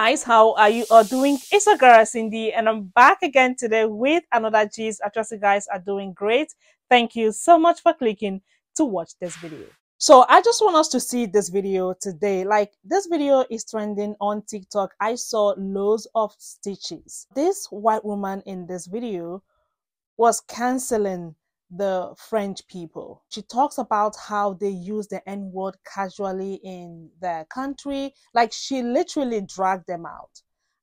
guys, how are you all doing? It's a girl Cindy and I'm back again today with another gist. I trust you guys are doing great. Thank you so much for clicking to watch this video. So I just want us to see this video today. Like, this video is trending on TikTok. I saw loads of stitches. This white woman in this video was canceling the French people. She talks about how they use the N-word casually in their country. Like, she literally dragged them out.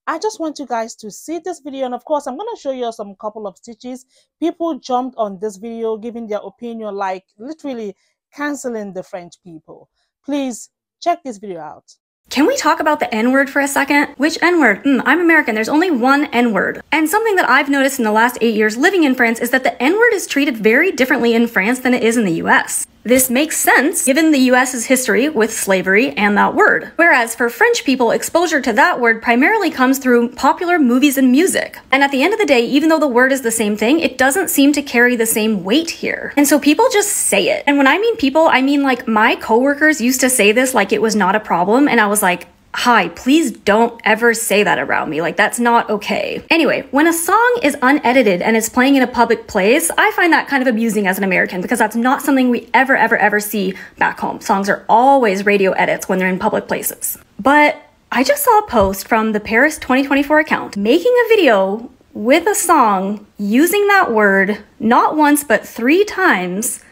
I just want you guys to see this video, and of course I'm going to show you some couple of stitches. People jumped on this video giving their opinion, like literally canceling the French people. Please check this video out. Can we talk about the N-word for a second? Which N-word? I'm American. There's only one N-word. And something that I've noticed in the last 8 years living in France is that the N-word is treated very differently in France than it is in the US. This makes sense given the US's history with slavery and that word. Whereas for French people, exposure to that word primarily comes through popular movies and music. And at the end of the day, even though the word is the same thing, it doesn't seem to carry the same weight here. And so people just say it. And when I mean people, I mean like my coworkers used to say this like it was not a problem, and I was like, hi, please don't ever say that around me. Like, that's not okay. Anyway, when a song is unedited and it's playing in a public place, I find that kind of amusing as an American because that's not something we ever see back home. Songs are always radio edits when they're in public places. But I just saw a post from the Paris 2024 account making a video with a song using that word not once but 3 times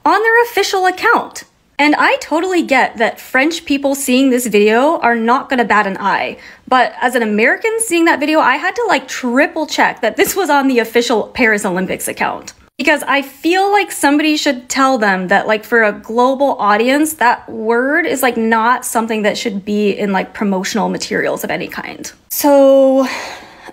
on their official account. And I totally get that French people seeing this video are not gonna bat an eye. But as an American seeing that video, I had to like triple check that this was on the official Paris Olympics account. Because I feel like somebody should tell them that like for a global audience, that word is like not something that should be in like promotional materials of any kind. So,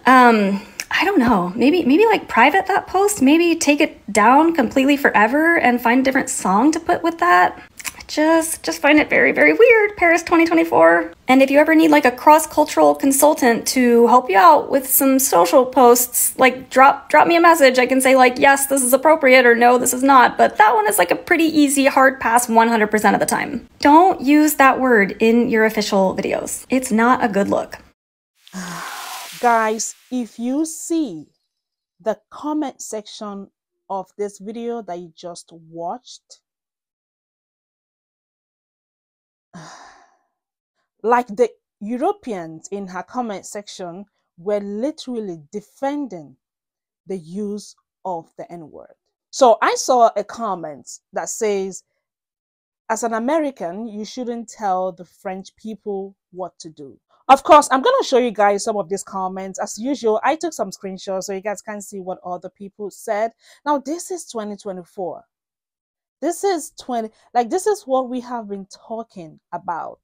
I don't know, maybe like private that post, maybe take it down completely forever and find a different song to put with that. Just find it very weird, Paris 2024. And if you ever need like a cross-cultural consultant to help you out with some social posts, like drop me a message. I can say like, yes, this is appropriate, or no, this is not. But that one is like a pretty easy hard pass 100% of the time. Don't use that word in your official videos. It's not a good look. Guys, if you see the comment section of this video that you just watched, like the Europeans in her comment section were literally defending the use of the N-word. So I saw a comment that says, as an American, you shouldn't tell the French people what to do. Of course, I'm going to show you guys some of these comments. As usual, I took some screenshots so you guys can see what other people said. Now, this is 2024. This is what we have been talking about.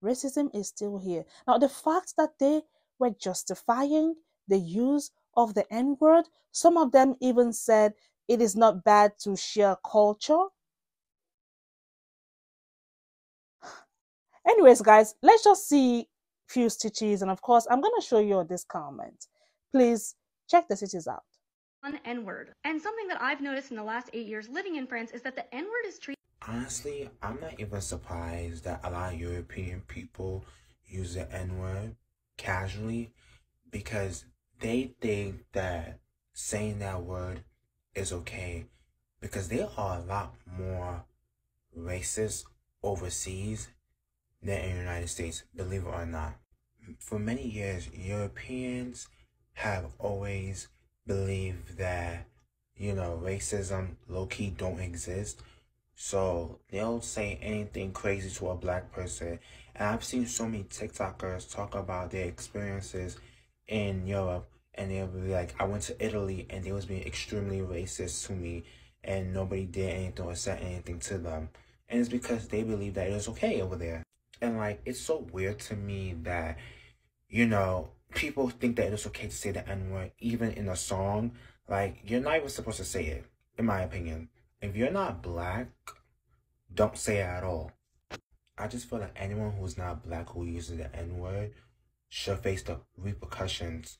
Racism is still here. Now, the fact that they were justifying the use of the N-word, some of them even said it is not bad to share culture. Anyways, guys, let's just see few stitches, and of course, I'm going to show you this comment. Please check the stitches out. One N-word. And something that I've noticed in the last 8 years living in France is that the N-word is treated. Honestly, I'm not even surprised that a lot of European people use the N-word casually because they think that saying that word is okay because they are a lot more racist overseas than in the United States, believe it or not. For many years, Europeans have always believed that, you know, racism low-key don't exist. So they'll say anything crazy to a black person. And I've seen so many TikTokers talk about their experiences in Europe. And they'll be like, I went to Italy and they was being extremely racist to me. And nobody did anything or said anything to them. And it's because they believe that it was okay over there. And like, it's so weird to me that, you know, people think that it's okay to say the N-word even in a song. Like, you're not even supposed to say it, in my opinion. If you're not black, don't say it at all. I just feel like anyone who's not black who uses the N-word should face the repercussions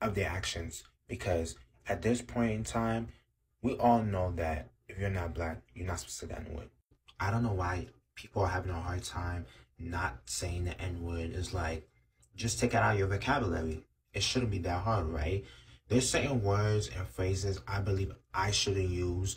of their actions. Because at this point in time, we all know that if you're not black, you're not supposed to say the N-word. I don't know why people are having a hard time not saying the N-word. It's like, just take it out of your vocabulary. It shouldn't be that hard, right? There's certain words and phrases I believe I shouldn't use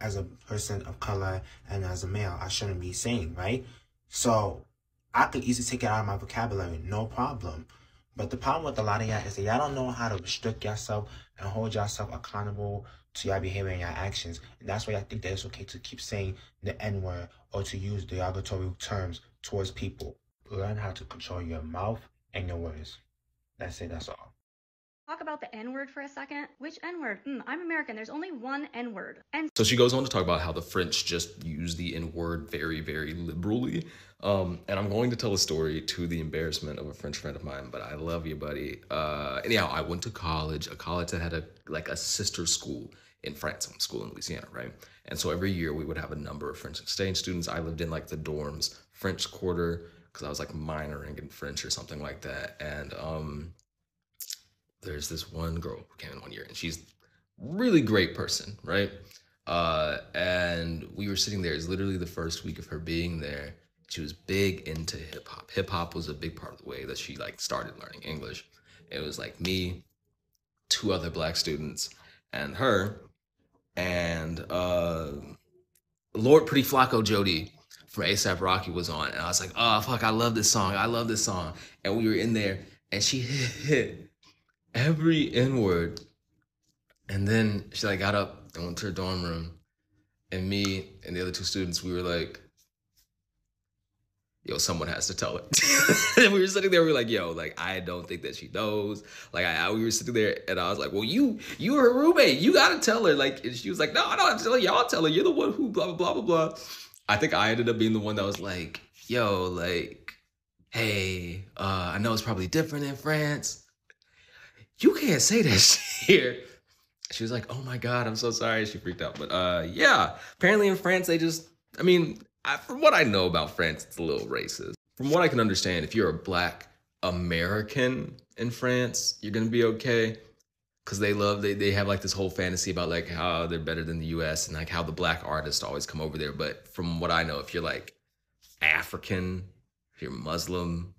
as a person of color and as a male. I shouldn't be saying, right? So I could easily take it out of my vocabulary, no problem. But the problem with a lot of y'all is that y'all don't know how to restrict yourself and hold yourself accountable to your behavior and your actions. And that's why I think that it's okay to keep saying the N-word or to use derogatory terms towards people. Learn how to control your mouth and your words. That's it, that's all. Talk about the N-word for a second. Which N-word? I'm American. There's only one N-word. And so she goes on to talk about how the French just use the N-word very, very liberally. And I'm going to tell a story to the embarrassment of a French friend of mine, but I love you, buddy. Anyhow, I went to college, a college that had a sister school in France, a school in Louisiana, right? And so every year we would have a number of French exchange students. I lived in like the dorms, French quarter, because I was like minoring in French or something like that. And there's this one girl who came in one year, and she's really great person, right? And we were sitting there. It's literally the first week of her being there. She was big into hip hop. Hip hop was a big part of the way that she like started learning English. It was like me, two other black students, and her, and Lord Pretty Flacco Jody from ASAP Rocky was on, and I was like, oh fuck, I love this song. I love this song. And we were in there, and she hit every N-word. And then she like got up and went to her dorm room, and me and the other two students, we were like, yo, someone has to tell her. And we were sitting there, we were like, yo, like, I don't think that she knows. Like, we were sitting there, and I was like, well, you were her roommate. You gotta tell her. Like, and she was like, no, I don't have to tell her. Y'all tell her. You're the one who blah, blah, blah, blah, blah. I think I ended up being the one that was like, yo, like, hey, I know it's probably different in France. You can't say that shit here. She was like, oh my God, I'm so sorry. She freaked out. But yeah, apparently in France, they just, I mean, from what I know about France, it's a little racist. From what I can understand, if you're a black American in France, you're gonna be okay. Cause they have like this whole fantasy about like how they're better than the US and like how the black artists always come over there. But from what I know, if you're like African, if you're Muslim,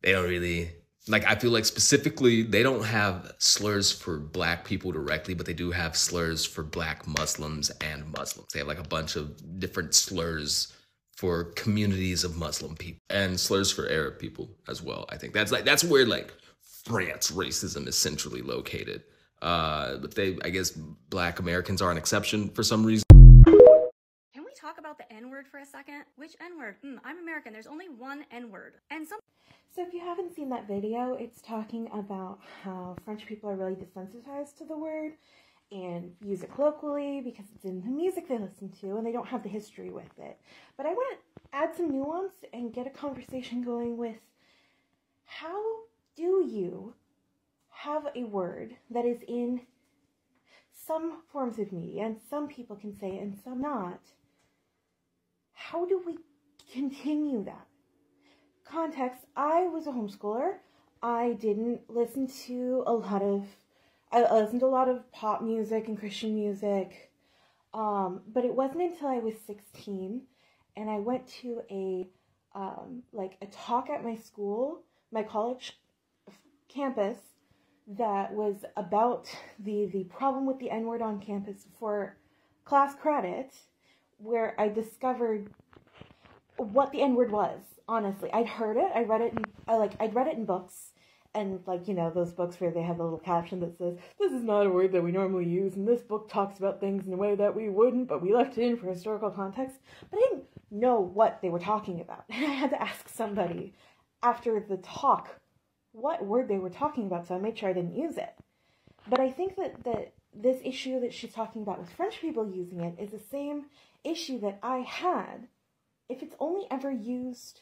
they don't really, like, I feel like specifically, they don't have slurs for black people directly, but they do have slurs for black Muslims and Muslims. They have like a bunch of different slurs for communities of Muslim people and slurs for Arab people as well. I think that's where like France racism is centrally located. But I guess black Americans are an exception for some reason. can we talk about the N-word for a second? Which N-word? I'm American. There's only one N-word. And So if you haven't seen that video, it's talking about how French people are really desensitized to the word and use it colloquially because it's in the music they listen to and they don't have the history with it. But I want to add some nuance and get a conversation going with how do you have a word that is in some forms of media and some people can say it and some not? How do we continue that? Context, I was a homeschooler. I didn't listen to a lot of, I listened to a lot of pop music and Christian music, but it wasn't until I was 16 and I went to a talk at my school, my college campus, that was about the problem with the N-word on campus for class credit, where I discovered what the N-word was. Honestly, I'd heard it. I'd read it in books, and like, you know, those books where they have a little caption that says, "This is not a word that we normally use, and this book talks about things in a way that we wouldn't, but we left it in for historical context." But I didn't know what they were talking about, and I had to ask somebody after the talk what word they were talking about, so I made sure I didn't use it. But I think that this issue that she's talking about with French people using it is the same issue that I had if it's only ever used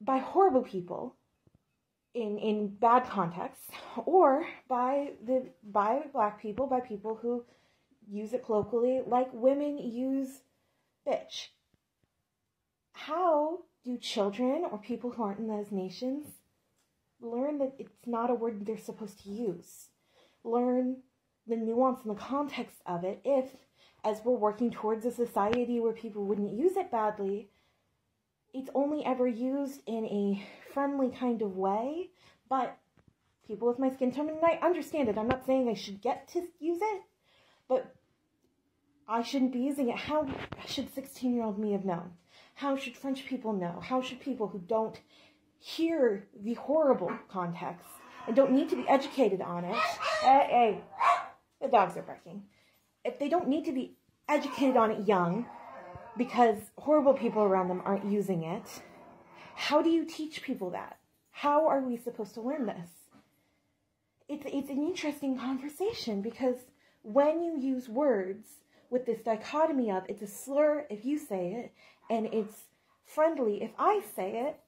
by horrible people in bad contexts, or by black people, by people who use it colloquially, like women use bitch. How do children or people who aren't in those nations learn that it's not a word they're supposed to use? Learn the nuance and the context of it if, as we're working towards a society where people wouldn't use it badly, it's only ever used in a friendly kind of way, but people with my skin tone, and I understand it. I'm not saying I should get to use it, but I shouldn't be using it. How should 16-year-old me have known? How should French people know? How should people who don't hear the horrible context and don't need to be educated on it? Hey, the dogs are barking. If they don't need to be educated on it young, because horrible people around them aren't using it, how do you teach people that? How are we supposed to learn this? It's an interesting conversation, because when you use words with this dichotomy of it's a slur if you say it, and it's friendly if I say it,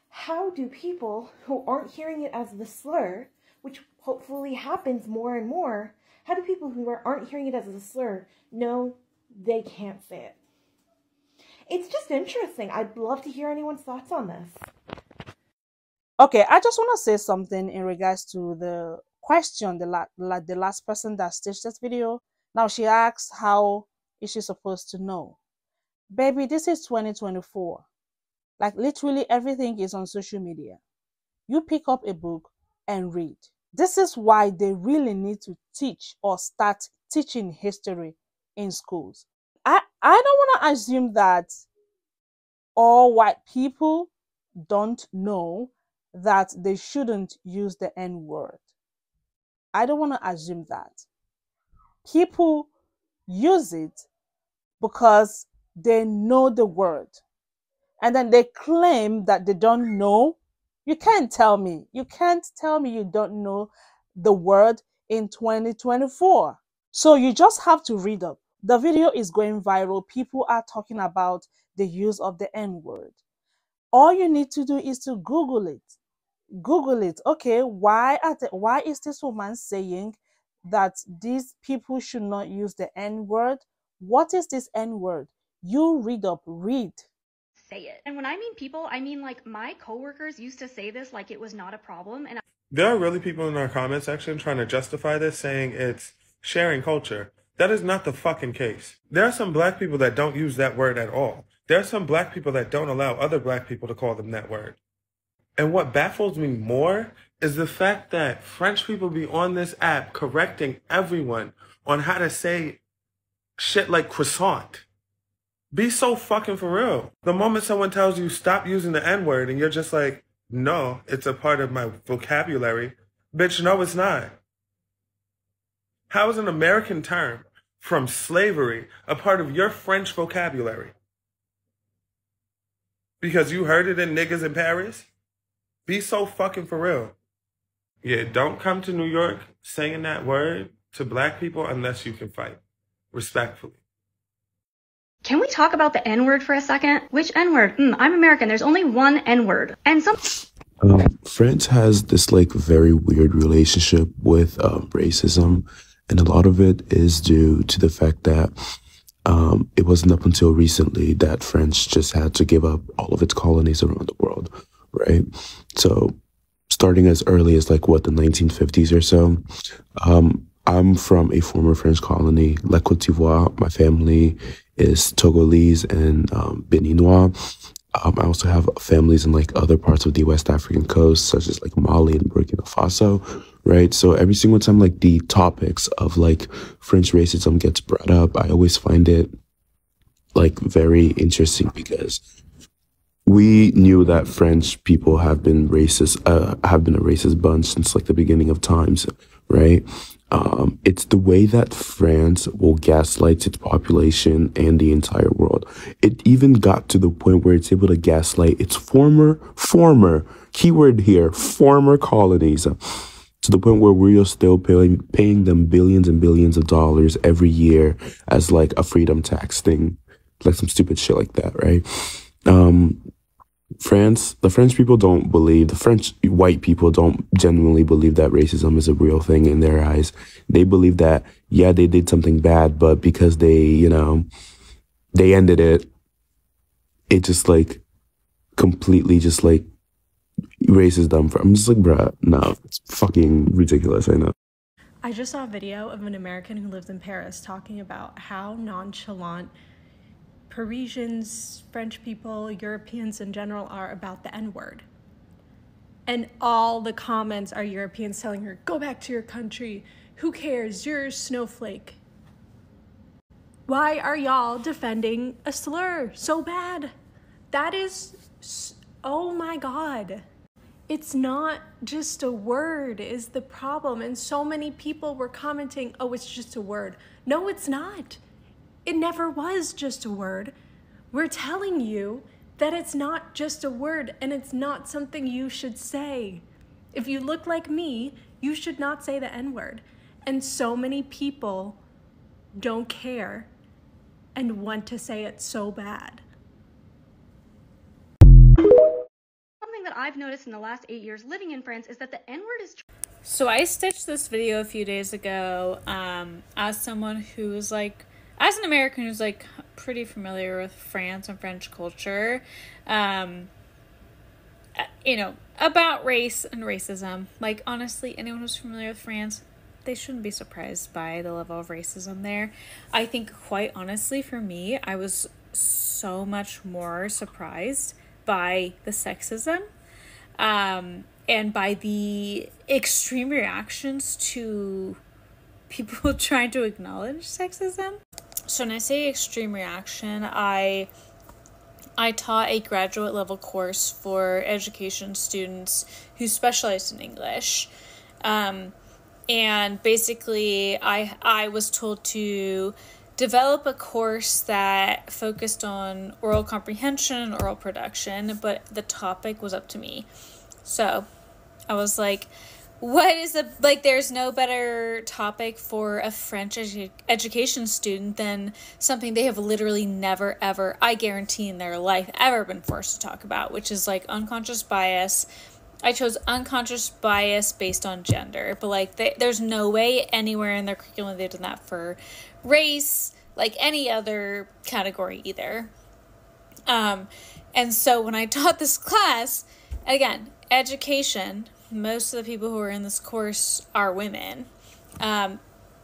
how do people who aren't hearing it as the slur, which hopefully happens more and more, how do people who aren't hearing it as a slur know they can't say it? It's just interesting. I'd love to hear anyone's thoughts on this. Okay, I just want to say something in regards to the question the last person that stitched this video. Now she asks, how is she supposed to know? Baby, this is 2024. Like literally everything is on social media. You pick up a book and read. This is why they really need to teach or start teaching history in schools. I don't want to assume that all white people don't know that they shouldn't use the N-word. I don't want to assume that. People use it because they know the word. And then they claim that they don't know. You can't tell me. You can't tell me you don't know the word in 2024. So you just have to read up. The video is going viral. People are talking about the use of the N-word. All you need to do is to Google it. Google it. Okay, why is this woman saying that these people should not use the N-word? What is this N-word? You read up, read. Say it. And when I mean people, I mean like my coworkers used to say this like it was not a problem. And there are really people in our comment section trying to justify this, saying it's sharing culture. That is not the fucking case. There are some black people that don't use that word at all. There are some black people that don't allow other black people to call them that word. And what baffles me more is the fact that French people be on this app correcting everyone on how to say shit like croissant. Be so fucking for real. The moment someone tells you stop using the N-word and you're just like, no, it's a part of my vocabulary. Bitch, no, it's not. How is an American term from slavery a part of your French vocabulary? Because you heard it in Niggas in Paris? Be so fucking for real. Yeah, don't come to New York saying that word to black people unless you can fight. Respectfully. can we talk about the N-word for a second? Which N-word? I'm American. There's only one N-word. And some... France has this like very weird relationship with racism, and a lot of it is due to the fact that it wasn't up until recently that France just had to give up all of its colonies around the world, right? So starting as early as like what, the 1950s or so. I'm from a former French colony, La Côte d'Ivoire. My family is Togolese and Beninois. I also have families in like other parts of the West African coast, such as like Mali and Burkina Faso, right? So every single time like the topics of like French racism gets brought up, I always find it like very interesting because we knew that French people have been racist, have been a racist bunch since like the beginning of times, right? It's the way that France will gaslight its population and the entire world. It even got to the point where it's able to gaslight its former, keyword here, former colonies, to the point where we are still paying them billions and billions of dollars every year as like a freedom tax thing, like some stupid shit like that, right? The French people don't believe, the French white people don't genuinely believe that racism is a real thing in their eyes. They believe that, yeah, they did something bad, but because they, you know, they ended it, it just like completely just like erases them. I'm just like, bruh, no, it's fucking ridiculous, I know. I just saw a video of an American who lives in Paris talking about how nonchalant Parisians, French people, Europeans in general are about the N-word. And all the comments are Europeans telling her, go back to your country. Who cares? You're a snowflake. Why are y'all defending a slur so bad? That is, oh my God. It's not just a word is the problem. And so many people were commenting, oh, it's just a word. No, it's not. It never was just a word. We're telling you that it's not just a word and it's not something you should say. If you look like me, you should not say the N-word. And so many people don't care and want to say it so bad. Something that I've noticed in the last 8 years living in France is that the N-word is... So I stitched this video a few days ago as someone who's like, as an American who's like pretty familiar with France and French culture, you know, about race and racism. Like, honestly, anyone who's familiar with France, they shouldn't be surprised by the level of racism there. I think, quite honestly, for me, I was so much more surprised by the sexism and by the extreme reactions to people trying to acknowledge sexism. So when I say extreme reaction, I taught a graduate level course for education students who specialized in English. And basically I was told to develop a course that focused on oral comprehension and oral production, but the topic was up to me. So I was like, what is there's no better topic for a French education student than something they have literally never, ever, I guarantee in their life, ever been forced to talk about, which is like unconscious bias. I chose unconscious bias based on gender, but like there's no way anywhere in their curriculum they've done that for race, like any other category either. And so when I taught this class, again, education, most of the people who are in this course are women.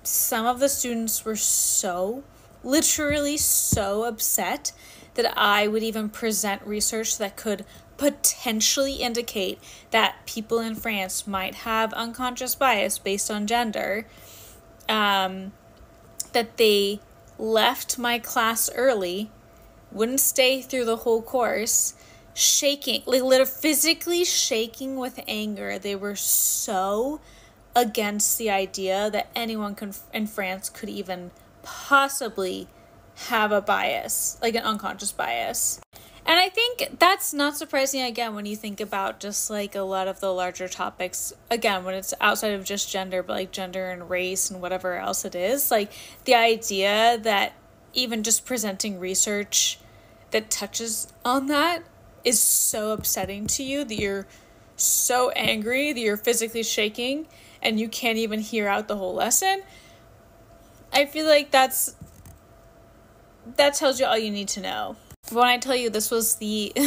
Some of the students were literally so upset that I would even present research that could potentially indicate that people in France might have unconscious bias based on gender, that they left my class early, wouldn't stay through the whole course, shaking, like literally physically shaking with anger. They were so against the idea that anyone in France could even possibly have a bias, like an unconscious bias. And I think that's not surprising, again, when you think about just like a lot of the larger topics, again, when it's outside of just gender, but like gender and race and whatever else it is, like the idea that even just presenting research that touches on that is so upsetting to you, that you're so angry that you're physically shaking and you can't even hear out the whole lesson. I feel like that tells you all you need to know. When I tell you this was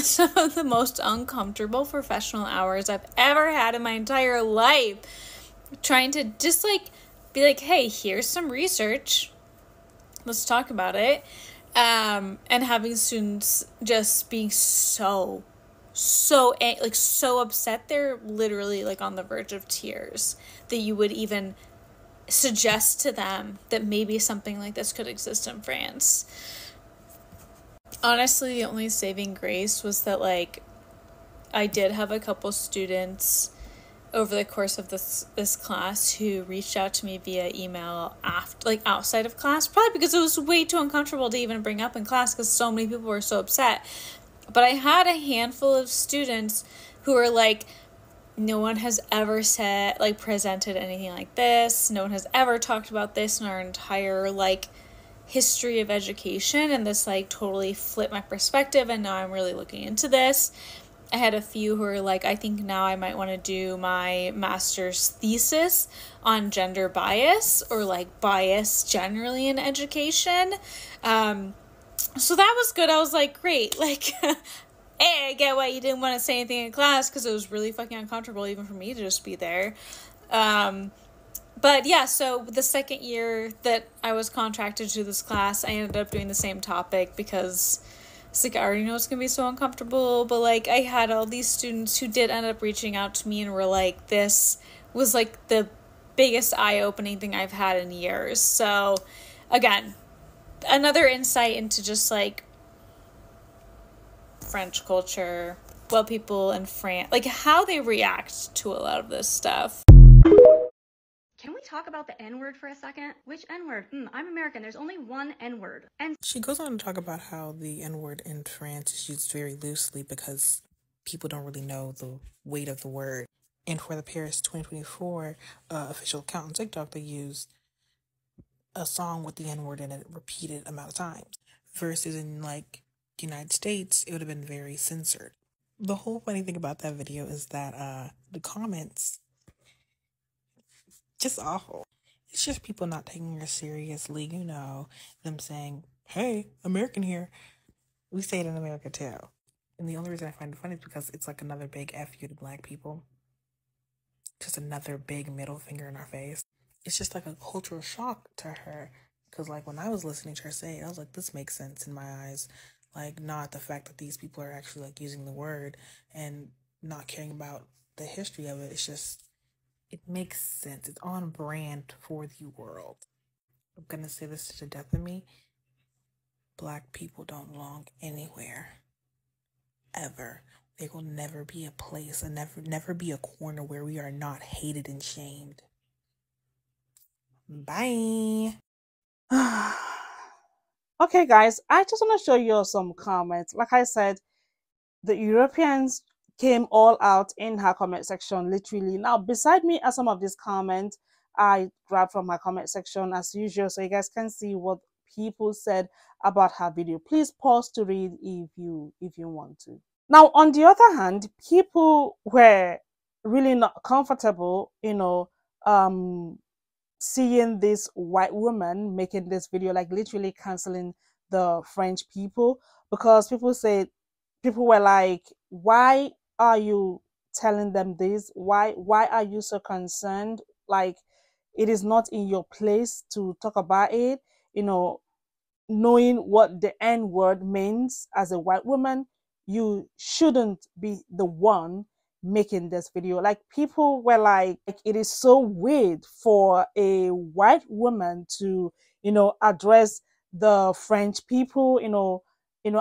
some of the most uncomfortable professional hours I've ever had in my entire life, trying to just like be like, hey, here's some research, let's talk about it. And having students just being so upset, they're literally like on the verge of tears, that you would even suggest to them that maybe something like this could exist in France. Honestly, the only saving grace was that like I did have a couple students over the course of this class who reached out to me via email after, like outside of class, probably because it was way too uncomfortable to even bring up in class because so many people were so upset. But I had a handful of students who were like, no one has ever presented anything like this. No one has ever talked about this in our entire like history of education, and this like totally flipped my perspective, and now I'm really looking into this. I had a few who were like, I think now I might want to do my master's thesis on gender bias or like bias generally in education. So that was good. I was like, great. Like, hey, I get why you didn't want to say anything in class because it was really fucking uncomfortable even for me to just be there. But yeah, so the second year that I was contracted to this class, I ended up doing the same topic because it's like, I already know it's going to be so uncomfortable. But like, I had all these students who did end up reaching out to me and were like, this was like the biggest eye-opening thing I've had in years. So again, another insight into just like French culture, what people in France, like how they react to a lot of this stuff. Can we talk about the N-word for a second? Which N-word? I'm American. There's only one N-word. And she goes on to talk about how the N-word in France is used very loosely because people don't really know the weight of the word. And for the Paris 2024 official account on TikTok, they used a song with the N-word in it repeated amount of times. Versus in like the United States, it would have been very censored. The whole funny thing about that video is that the comments, just awful. It's just people not taking her seriously, you know, them saying, hey, American here. We say it in America too. And the only reason I find it funny is because it's like another big F you to black people. Just another big middle finger in our face. It's just like a cultural shock to her. Because like when I was listening to her say it, I was like, this makes sense in my eyes. Like not the fact that these people are actually like using the word and not caring about the history of it. It's just, it makes sense. It's on brand for the world. I'm going to say this to the death of me. Black people don't belong anywhere. Ever. There will never be a place and never be a corner where we are not hated and shamed. Bye. Okay, guys, I just want to show you some comments. Like I said, the Europeans came all out in her comment section, literally. Now, beside me are some of these comments I grabbed from my comment section as usual, so you guys can see what people said about her video. Please pause to read if you want to. Now, on the other hand, people were really not comfortable, seeing this white woman making this video, like literally canceling the French people, because people were like, why are you telling them this? Why are you so concerned? Like, it is not in your place to talk about it, knowing what the N word means as a white woman, you shouldn't be the one making this video. Like, people were like, it is so weird for a white woman to, address the French people,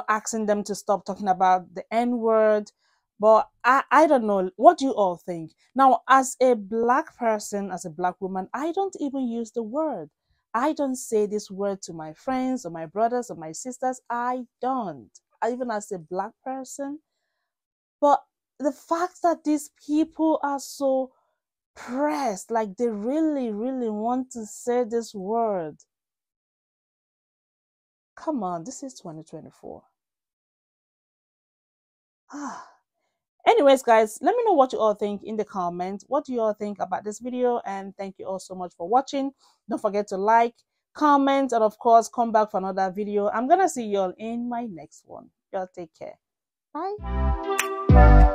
asking them to stop talking about the N word. But I don't know. What do you all think? Now, as a black person, as a black woman, I don't even use the word. I don't say this word to my friends or my brothers or my sisters. I don't. Even as a black person. But the fact that these people are so pressed, like they really, really want to say this word. Come on, this is 2024. Anyways, guys, let me know what you all think in the comments. What do you all think about this video? And thank you all so much for watching. Don't forget to like, comment, and of course, come back for another video. I'm gonna see you all in my next one. Y'all take care. Bye.